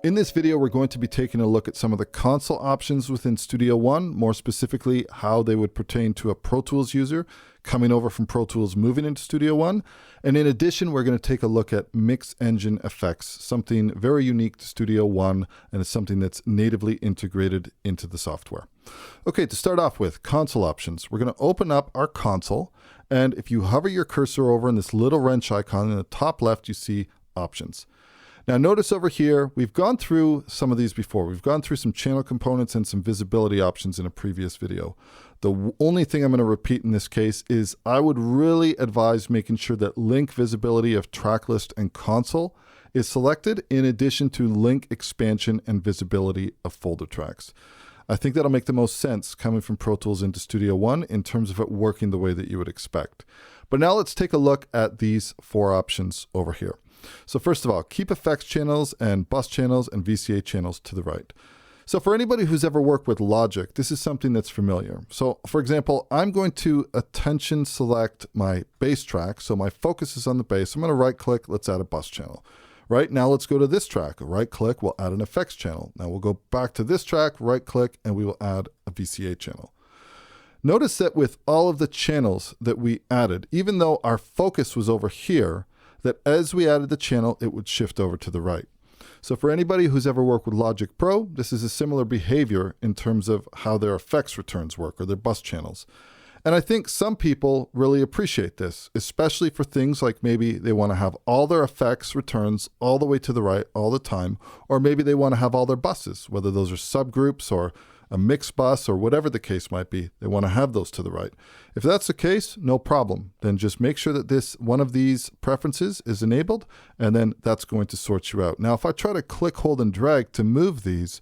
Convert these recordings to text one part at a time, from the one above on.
In this video, we're going to be taking a look at some of the console options within Studio One, more specifically how they would pertain to a Pro Tools user coming over from Pro Tools moving into Studio One. And in addition, we're going to take a look at mix engine effects, something very unique to Studio One, and it's something that's natively integrated into the software. Okay, to start off with console options, we're going to open up our console. And if you hover your cursor over in this little wrench icon in the top left, you see options. Now notice over here, we've gone through some of these before. We've gone through some channel components and some visibility options in a previous video. The only thing I'm going to repeat in this case is I would really advise making sure that link visibility of track list and console is selected in addition to link expansion and visibility of folder tracks. I think that'll make the most sense coming from Pro Tools into Studio One in terms of it working the way that you would expect. But now let's take a look at these four options over here. So first of all, keep effects channels and bus channels and VCA channels to the right. So for anybody who's ever worked with Logic, this is something that's familiar. So for example, I'm going to attention select my bass track. So my focus is on the bass. I'm going to right click, let's add a bus channel. Right now, let's go to this track. Right click, we'll add an effects channel. Now we'll go back to this track, right click, and we will add a VCA channel. Notice that with all of the channels that we added, even though our focus was over here, that as we added the channel, it would shift over to the right. So for anybody who's ever worked with Logic Pro, this is a similar behavior in terms of how their effects returns work or their bus channels. And I think some people really appreciate this, especially for things like maybe they want to have all their effects returns all the way to the right all the time, or maybe they want to have all their buses, whether those are subgroups or a mixed bus or whatever the case might be, they want to have those to the right. If that's the case, no problem. Then just make sure that this one of these preferences is enabled, and then that's going to sort you out. Now, if I try to click, hold, and drag to move these,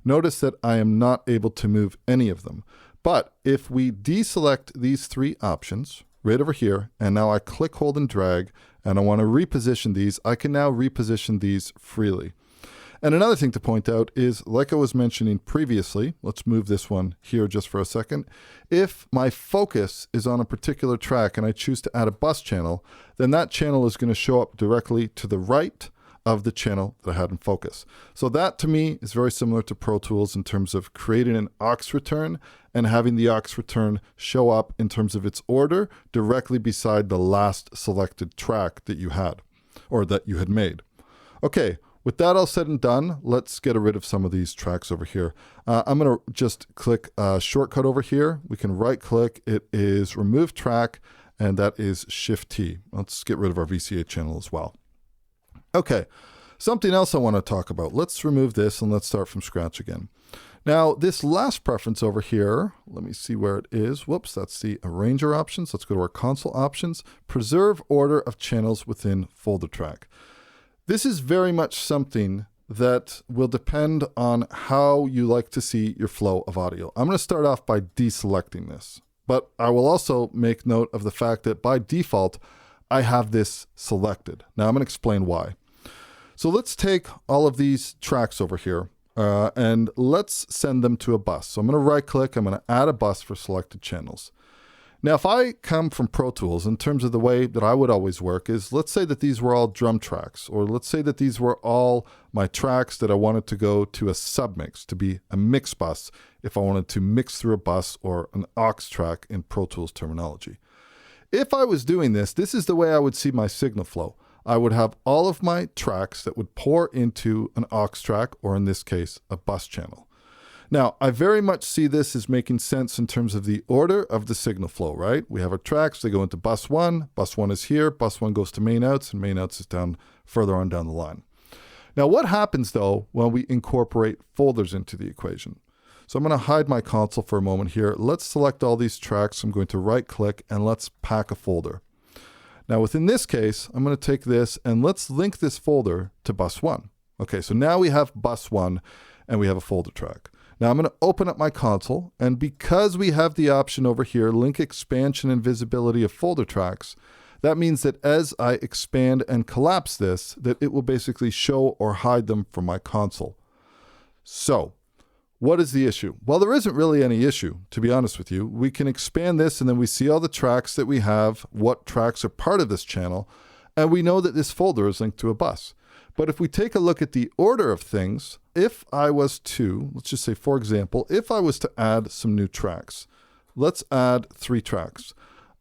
notice that I am not able to move any of them. But if we deselect these three options right over here, and now I click, hold, and drag, and I want to reposition these, I can now reposition these freely. And another thing to point out is, like I was mentioning previously, let's move this one here just for a second. If my focus is on a particular track and I choose to add a bus channel, then that channel is going to show up directly to the right of the channel that I had in focus. So that to me is very similar to Pro Tools in terms of creating an aux return and having the aux return show up in terms of its order directly beside the last selected track that you had or that you had made. Okay. With that all said and done, let's get rid of some of these tracks over here. I'm going to just click a shortcut over here. We can right click. It is remove track, and that is Shift T. Let's get rid of our VCA channel as well. Okay, something else I want to talk about. Let's remove this and let's start from scratch again. Now, this last preference over here, let me see where it is. Whoops, that's the arranger options. Let's go to our console options. Preserve order of channels within folder track. This is very much something that will depend on how you like to see your flow of audio. I'm going to start off by deselecting this, but I will also make note of the fact that by default, I have this selected. Now I'm going to explain why. So let's take all of these tracks over here and let's send them to a bus. So I'm going to right click, I'm going to add a bus for selected channels. Now, if I come from Pro Tools, in terms of the way that I would always work is, let's say that these were all drum tracks, or let's say that these were all my tracks that I wanted to go to a submix, to be a mix bus, if I wanted to mix through a bus or an aux track in Pro Tools terminology. If I was doing this, this is the way I would see my signal flow. I would have all of my tracks that would pour into an aux track, or in this case, a bus channel. Now, I very much see this as making sense in terms of the order of the signal flow, right? We have our tracks, they go into bus one is here, bus one goes to main outs, and main outs is down further on down the line. Now, what happens though when we incorporate folders into the equation? So I'm going to hide my console for a moment here. Let's select all these tracks. I'm going to right click and let's pack a folder. Now, within this case, I'm going to take this and let's link this folder to bus one. Okay, so now we have bus one and we have a folder track. Now I'm going to open up my console, and because we have the option over here, link expansion and visibility of folder tracks, that means that as I expand and collapse this, that it will basically show or hide them from my console. So what is the issue? Well, there isn't really any issue, to be honest with you. We can expand this and then we see all the tracks that we have, what tracks are part of this channel, and we know that this folder is linked to a bus. But if we take a look at the order of things, if I was to, let's just say, for example, if I was to add some new tracks, let's add 3 tracks.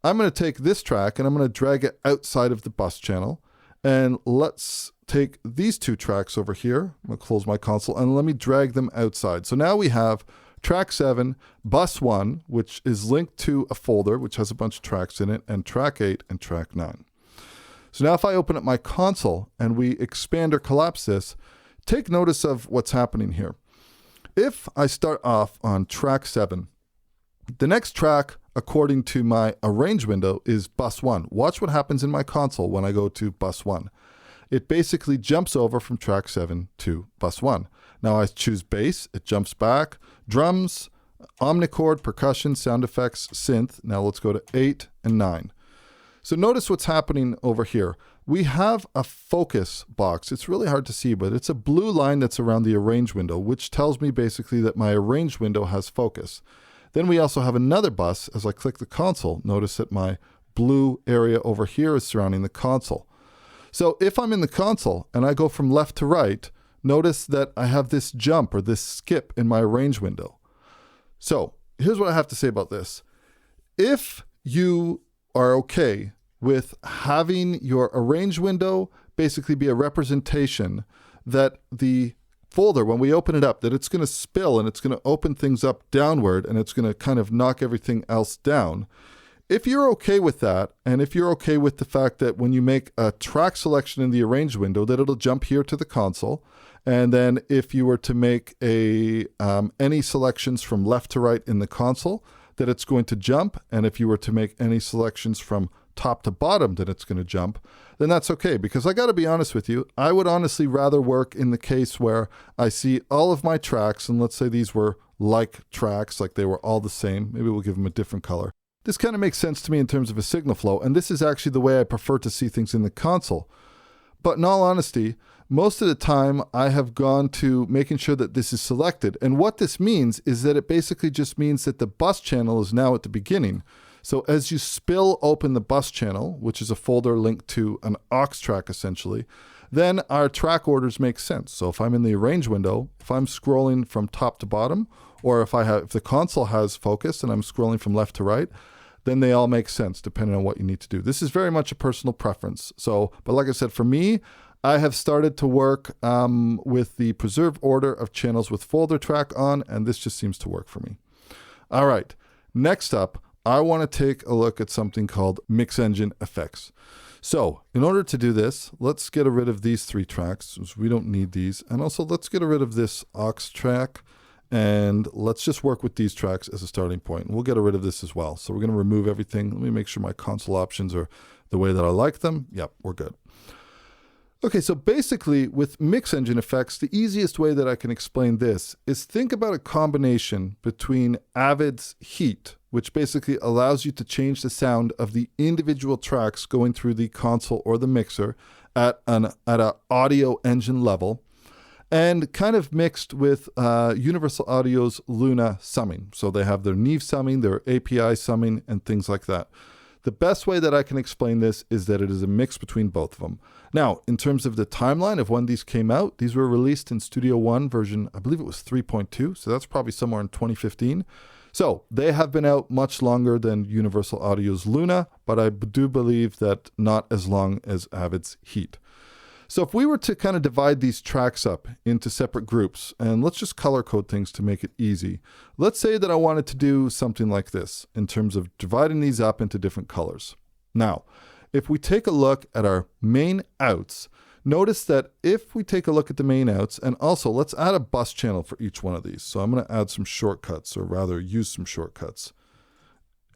I'm going to take this track and I'm going to drag it outside of the bus channel. And let's take these 2 tracks over here. I'm going to close my console and let me drag them outside. So now we have track 7, bus 1, which is linked to a folder which has a bunch of tracks in it, and track 8 and track 9. So now if I open up my console and we expand or collapse this, take notice of what's happening here. If I start off on track 7, the next track, according to my arrange window, is bus 1. Watch what happens in my console when I go to bus 1. It basically jumps over from track 7 to bus 1. Now I choose bass, it jumps back, drums, omnichord, percussion, sound effects, synth. Now let's go to 8 and 9. So notice what's happening over here. We have a focus box. It's really hard to see, but it's a blue line that's around the arrange window, which tells me basically that my arrange window has focus. Then we also have another bus. As I click the console, notice that my blue area over here is surrounding the console. So if I'm in the console and I go from left to right, notice that I have this jump or this skip in my arrange window. So here's what I have to say about this. If you are okay with having your arrange window basically be a representation that the folder, when we open it up, that it's going to spill and it's going to open things up downward and it's going to kind of knock everything else down. If you're okay with that, and if you're okay with the fact that when you make a track selection in the arrange window, that it'll jump here to the console, and then if you were to make any selections from left to right in the console, that it's going to jump, and if you were to make any selections from top to bottom that it's going to jump, then that's okay. Because I got to be honest with you, I would honestly rather work in the case where I see all of my tracks, and let's say these were like tracks, like they were all the same. Maybe we'll give them a different color. This kind of makes sense to me in terms of a signal flow, and this is actually the way I prefer to see things in the console. But in all honesty, most of the time I have gone to making sure that this is selected. And what this means is that it basically just means that the bus channel is now at the beginning. So as you spill open the bus channel, which is a folder linked to an aux track essentially, then our track orders make sense. So if I'm in the arrange window, if I'm scrolling from top to bottom, or if the console has focus and I'm scrolling from left to right, then they all make sense depending on what you need to do. This is very much a personal preference. So, but like I said, for me, I have started to work with the preserve order of channels with folder track on, and this just seems to work for me. All right, next up, I want to take a look at something called mix engine effects. So in order to do this, let's get rid of these 3 tracks. We don't need these. And also let's get rid of this aux track, and let's just work with these tracks as a starting point. And we'll get rid of this as well. So we're going to remove everything. Let me make sure my console options are the way that I like them. Yep, we're good. Okay, so basically with mix engine effects, the easiest way that I can explain this is think about a combination between Avid's Heat, which basically allows you to change the sound of the individual tracks going through the console or the mixer at an audio engine level, and kind of mixed with Universal Audio's Luna summing. So they have their Neve summing, their API summing, and things like that. The best way that I can explain this is that it is a mix between both of them. Now, in terms of the timeline of when these came out, these were released in Studio One version, I believe it was 3.2, so that's probably somewhere in 2015. So they have been out much longer than Universal Audio's Luna, but I do believe that not as long as Avid's Heat. So if we were to kind of divide these tracks up into separate groups, and let's just color code things to make it easy. Let's say that I wanted to do something like this in terms of dividing these up into different colors. Now, if we take a look at our main outs, notice that if we take a look at the main outs, and also let's add a bus channel for each one of these. So I'm going to add some shortcuts, or rather use some shortcuts.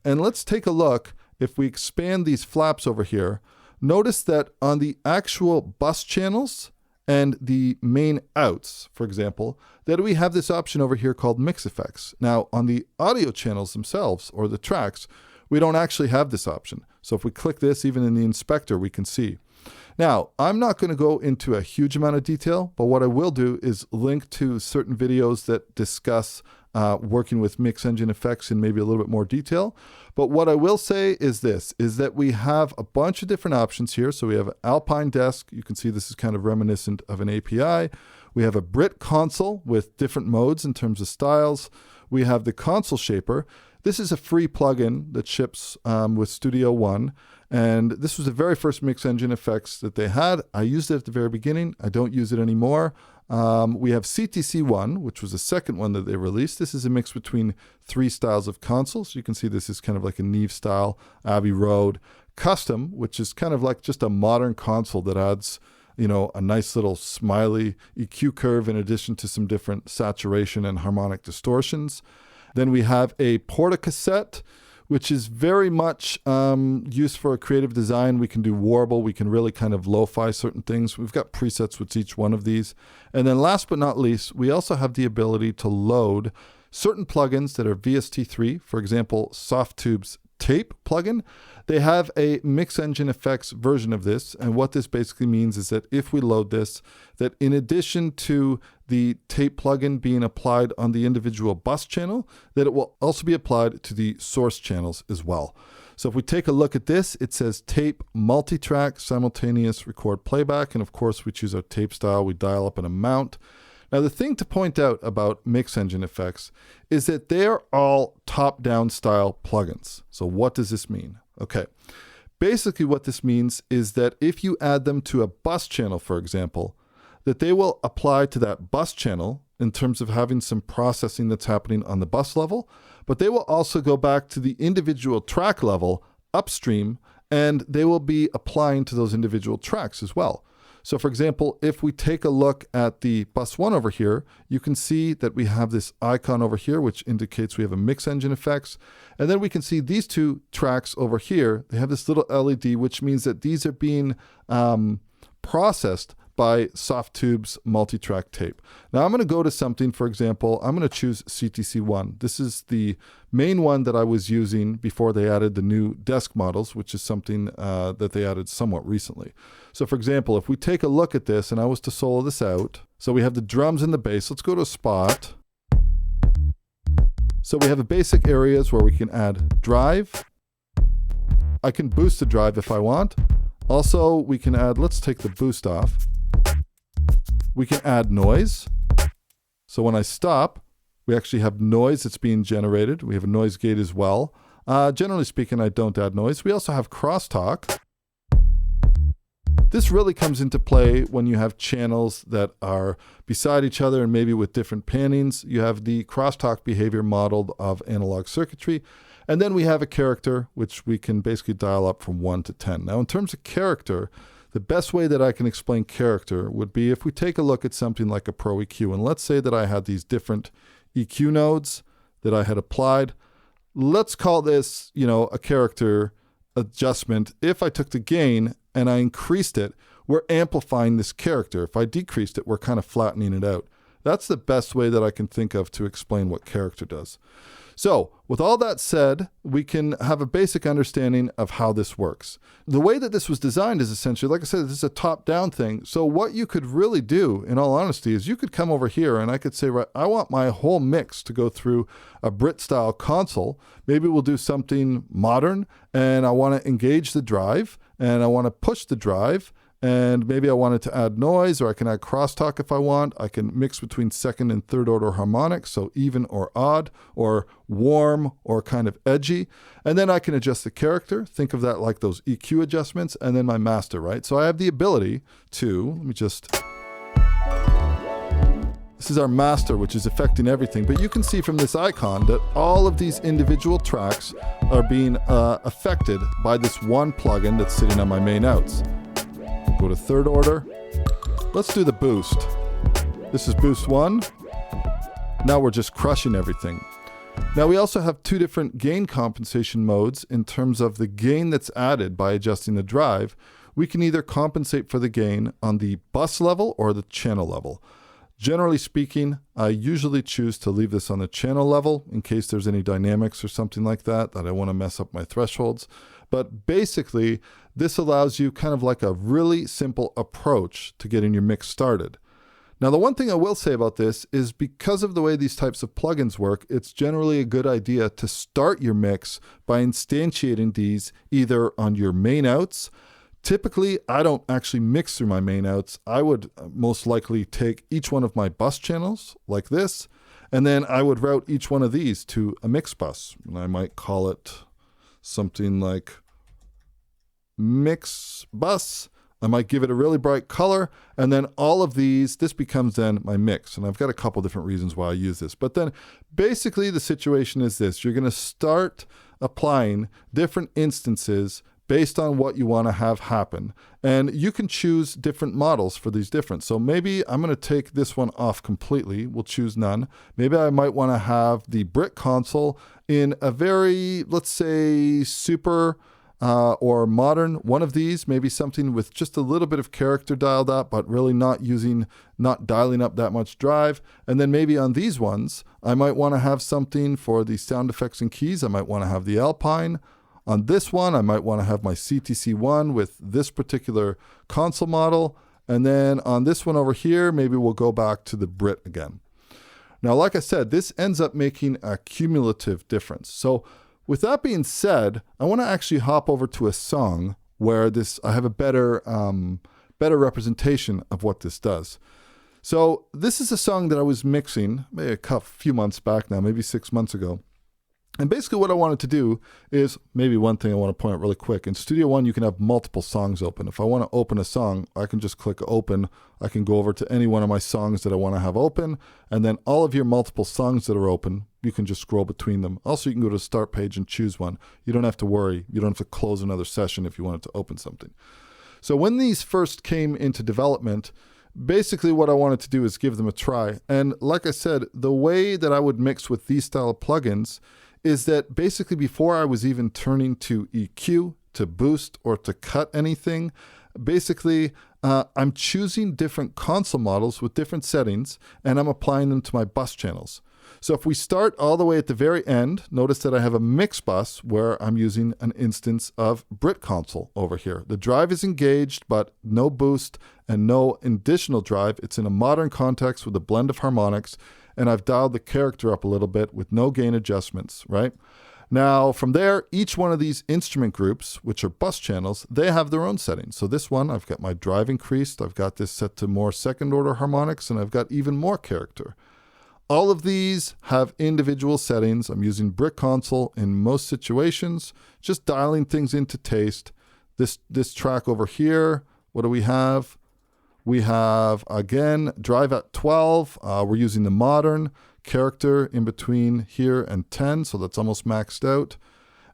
And let's take a look, if we expand these flaps over here, notice that on the actual bus channels and the main outs, for example, that we have this option over here called mix effects. Now on the audio channels themselves, or the tracks, we don't actually have this option. So if we click this, even in the inspector, we can see. Now, I'm not going to go into a huge amount of detail, but what I will do is link to certain videos that discuss working with mix engine effects in maybe a little bit more detail. But what I will say is this, is that we have a bunch of different options here. So we have an Alpine desk. You can see this is kind of reminiscent of an API. We have a Brit console with different modes in terms of styles. We have the console shaper. This is a free plugin that ships with Studio One. And this was the very first mix engine effects that they had. I used it at the very beginning. I don't use it anymore. We have CTC One, which was the second one that they released. This is a mix between 3 styles of consoles. You can see this is kind of like a Neve style, Abbey Road. Custom, which is kind of like just a modern console that adds, you know, a nice little smiley EQ curve in addition to some different saturation and harmonic distortions. Then we have a portacassette, which is very much used for a creative design. We can do warble. We can really kind of lo-fi certain things. We've got presets with each one of these. And then last but not least, we also have the ability to load certain plugins that are VST3, for example, Softtube's tape plugin. They have a mix engine effects version of this. And what this basically means is that if we load this, that in addition to the tape plugin being applied on the individual bus channel, that it will also be applied to the source channels as well. So if we take a look at this, it says tape multi-track simultaneous record playback. And of course we choose our tape style. We dial up an amount. Now, the thing to point out about mix engine effects is that they're all top-down style plugins. So what does this mean? Okay, basically what this means is that if you add them to a bus channel, for example, that they will apply to that bus channel in terms of having some processing that's happening on the bus level, but they will also go back to the individual track level upstream, and they will be applying to those individual tracks as well. So for example, if we take a look at the bus 1 over here, you can see that we have this icon over here, which indicates we have a mix engine effects. And then we can see these 2 tracks over here. They have this little LED, which means that these are being processed by Softtube's multi-track tape. Now I'm going to go to something, for example, I'm going to choose CTC One. This is the main one that I was using before they added the new desk models, which is something that they added somewhat recently. So for example, if we take a look at this and I was to solo this out, so we have the drums and the bass. Let's go to a spot. So we have the basic areas where we can add drive. I can boost the drive if I want. Also, we can add, let's take the boost off. We can add noise. So when I stop, we actually have noise that's being generated. We have a noise gate as well. Generally speaking, I don't add noise. We also have crosstalk. This really comes into play when you have channels that are beside each other and maybe with different pannings. You have the crosstalk behavior modeled of analog circuitry. And then we have a character, which we can basically dial up from 1 to 10. Now, in terms of character, the best way that I can explain character would be if we take a look at something like a Pro EQ. And let's say that I had these different EQ nodes that I had applied. Let's call this, you know, a character adjustment. If I took the gain and I increased it, we're amplifying this character. If I decreased it, we're kind of flattening it out. That's the best way that I can think of to explain what character does. So with all that said, we can have a basic understanding of how this works. The way that this was designed is essentially, like I said, this is a top-down thing. So what you could really do, in all honesty, is you could come over here and I could say, right, I want my whole mix to go through a Brit-style console. Maybe we'll do something modern, and I want to engage the drive, and I want to push the drive, and maybe I wanted to add noise, or I can add crosstalk if I want. I can mix between second and third order harmonics, so even or odd, or warm, or kind of edgy. And then I can adjust the character. Think of that like those EQ adjustments, and then my master, right? So I have the ability to, let me just, this is our master, which is affecting everything. But you can see from this icon that all of these individual tracks are being affected by this one plugin that's sitting on my main outs. Go to third order. Let's do the boost. This is boost 1. Now we're just crushing everything. Now we also have 2 different gain compensation modes in terms of the gain that's added by adjusting the drive. We can either compensate for the gain on the bus level or the channel level. Generally speaking, I usually choose to leave this on the channel level in case there's any dynamics or something like that I want to mess up my thresholds. But basically, this allows you kind of like a really simple approach to getting your mix started. Now, the one thing I will say about this is because of the way these types of plugins work, it's generally a good idea to start your mix by instantiating these either on your main outs. Typically, I don't actually mix through my main outs. I would most likely take each one of my bus channels like this, and then I would route each one of these to a mix bus. And I might call it something like mix bus. I might give it a really bright color, and then all of these, this becomes then my mix. And I've got a couple different reasons why I use this. But then basically the situation is this. You're going to start applying different instances based on what you want to have happen. And you can choose different models for these different. So maybe I'm going to take this one off completely. We'll choose none. Maybe I might want to have the Brit console in a very, let's say, super or modern one of these, maybe something with just a little bit of character dialed up, but really not dialing up that much drive. And then maybe on these ones, I might want to have something for the sound effects and keys. I might want to have the Alpine. On this one, I might want to have my CTC one with this particular console model. And then on this one over here, maybe we'll go back to the Brit again. Now, like I said, this ends up making a cumulative difference. So with that being said, I want to actually hop over to a song where I have a better representation of what this does. So this is a song that I was mixing maybe a few months back now, maybe 6 months ago. And basically what I wanted to do is, maybe one thing I want to point out really quick. In Studio One, you can have multiple songs open. If I want to open a song, I can just click open. I can go over to any one of my songs that I want to have open. And then all of your multiple songs that are open, you can just scroll between them. Also, you can go to the start page and choose one. You don't have to worry. You don't have to close another session if you wanted to open something. So when these first came into development, basically what I wanted to do is give them a try. And like I said, the way that I would mix with these style of plugins is that basically before I was even turning to EQ, to boost, or to cut anything, basically I'm choosing different console models with different settings, and I'm applying them to my bus channels. So if we start all the way at the very end, notice that I have a mix bus where I'm using an instance of Brit console over here. The drive is engaged, but no boost and no additional drive. It's in a modern context with a blend of harmonics, and I've dialed the character up a little bit with no gain adjustments, right? Now, from there, each one of these instrument groups, which are bus channels, they have their own settings. So this one, I've got my drive increased, I've got this set to more second order harmonics, and I've got even more character. All of these have individual settings. I'm using Brit console in most situations, just dialing things into taste. This track over here, what do we have? We have, again, drive at 12. We're using the modern character in between here and 10, so that's almost maxed out.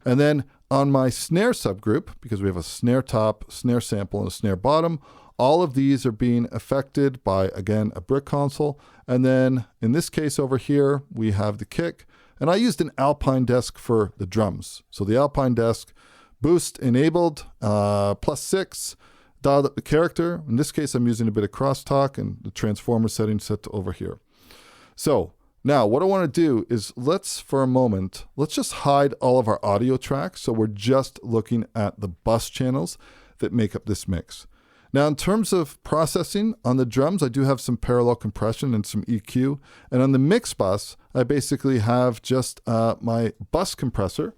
And then on my snare subgroup, because we have a snare top, snare sample, and a snare bottom, all of these are being affected by, again, a Brit console. And then in this case over here, we have the kick. And I used an Alpine desk for the drums. So the Alpine desk, boost enabled, +6, dialed up the character. In this case, I'm using a bit of crosstalk and the transformer setting set to over here. So now what I want to do is for a moment, let's just hide all of our audio tracks. So we're just looking at the bus channels that make up this mix. Now, in terms of processing on the drums, I do have some parallel compression and some EQ. And on the mix bus, I basically have just my bus compressor,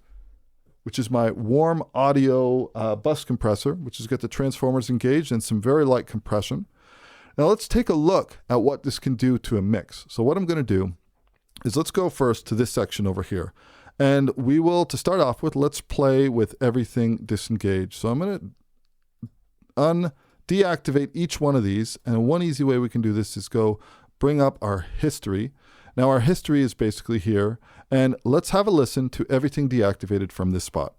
which is my warm audio bus compressor, which has got the transformers engaged and some very light compression. Now let's take a look at what this can do to a mix. So what I'm going to do is let's go first to this section over here. And we will, to start off with, let's play with everything disengaged. So I'm going to deactivate each one of these. And one easy way we can do this is bring up our history. Now our history is basically here. And let's have a listen to everything deactivated from this spot.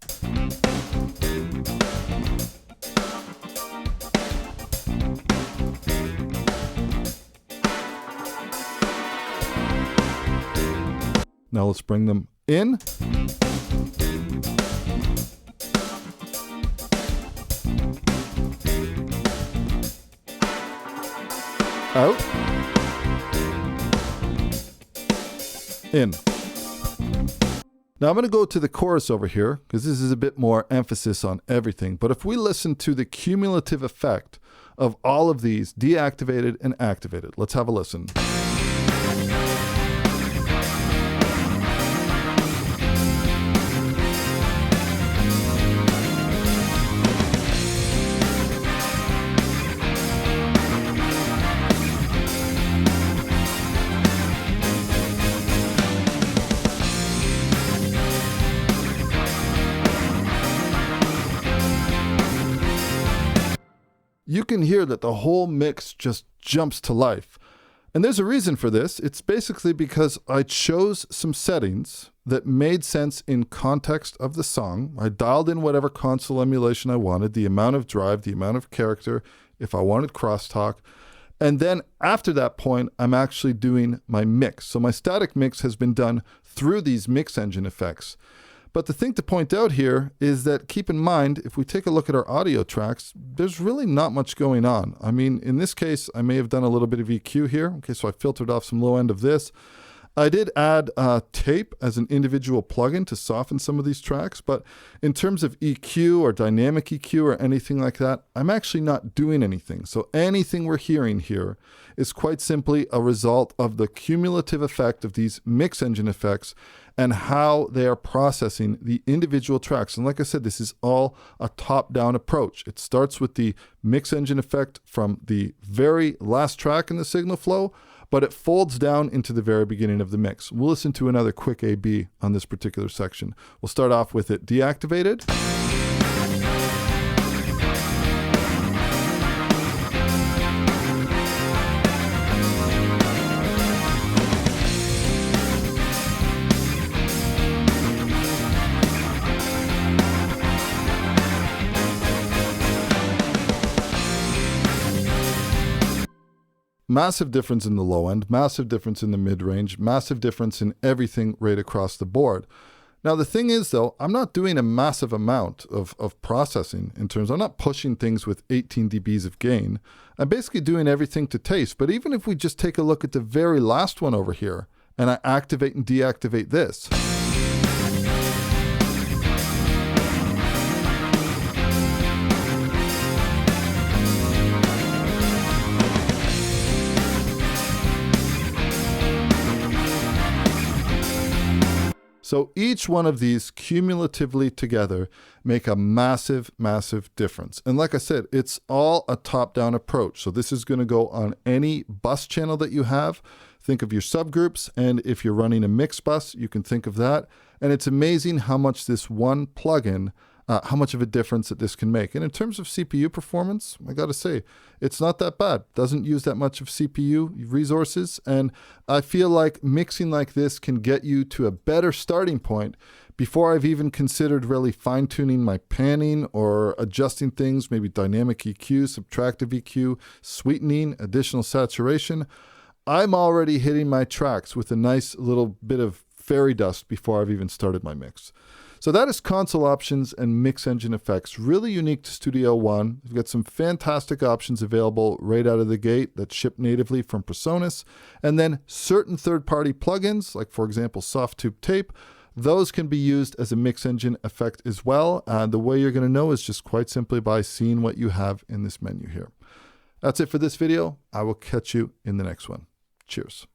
Now let's bring them in. Out. In. Now I'm going to go to the chorus over here because this is a bit more emphasis on everything. But if we listen to the cumulative effect of all of these deactivated and activated. Let's have a listen. You can hear that the whole mix just jumps to life. And there's a reason for this. It's basically because I chose some settings that made sense in context of the song. I dialed in whatever console emulation I wanted, the amount of drive, the amount of character, if I wanted crosstalk. And then after that point, I'm actually doing my mix. So my static mix has been done through these mix engine effects. But the thing to point out here is that keep in mind, if we take a look at our audio tracks, there's really not much going on. I mean, in this case, I may have done a little bit of EQ here. Okay, so I filtered off some low end of this. I did add tape as an individual plugin to soften some of these tracks, but in terms of EQ or dynamic EQ or anything like that, I'm actually not doing anything. So anything we're hearing here is quite simply a result of the cumulative effect of these mix engine effects and how they are processing the individual tracks. And like I said, this is all a top-down approach. It starts with the mix engine effect from the very last track in the signal flow, but it folds down into the very beginning of the mix. We'll listen to another quick A/B on this particular section. We'll start off with it deactivated. Massive difference in the low end, massive difference in the mid-range, massive difference in everything right across the board. Now, the thing is, though, I'm not doing a massive amount of processing in terms, I'm not pushing things with 18 dBs of gain. I'm basically doing everything to taste. But even if we just take a look at the very last one over here, and I activate and deactivate this, so each one of these cumulatively together make a massive, massive difference. And like I said, it's all a top-down approach. So this is going to go on any bus channel that you have. Think of your subgroups. And if you're running a mix bus, you can think of that. And it's amazing how much this one plugin, how much of a difference that this can make. And in terms of CPU performance, I got to say, it's not that bad. Doesn't use that much of CPU resources. And I feel like mixing like this can get you to a better starting point before I've even considered really fine-tuning my panning or adjusting things, maybe dynamic EQ, subtractive EQ, sweetening, additional saturation. I'm already hitting my tracks with a nice little bit of fairy dust before I've even started my mix. So that is console options and mix engine effects, really unique to Studio One. We've got some fantastic options available right out of the gate that ship natively from PreSonus. And then certain third-party plugins, like for example, Softtube Tape, those can be used as a mix engine effect as well. The way you're going to know is just quite simply by seeing what you have in this menu here. That's it for this video. I will catch you in the next one. Cheers.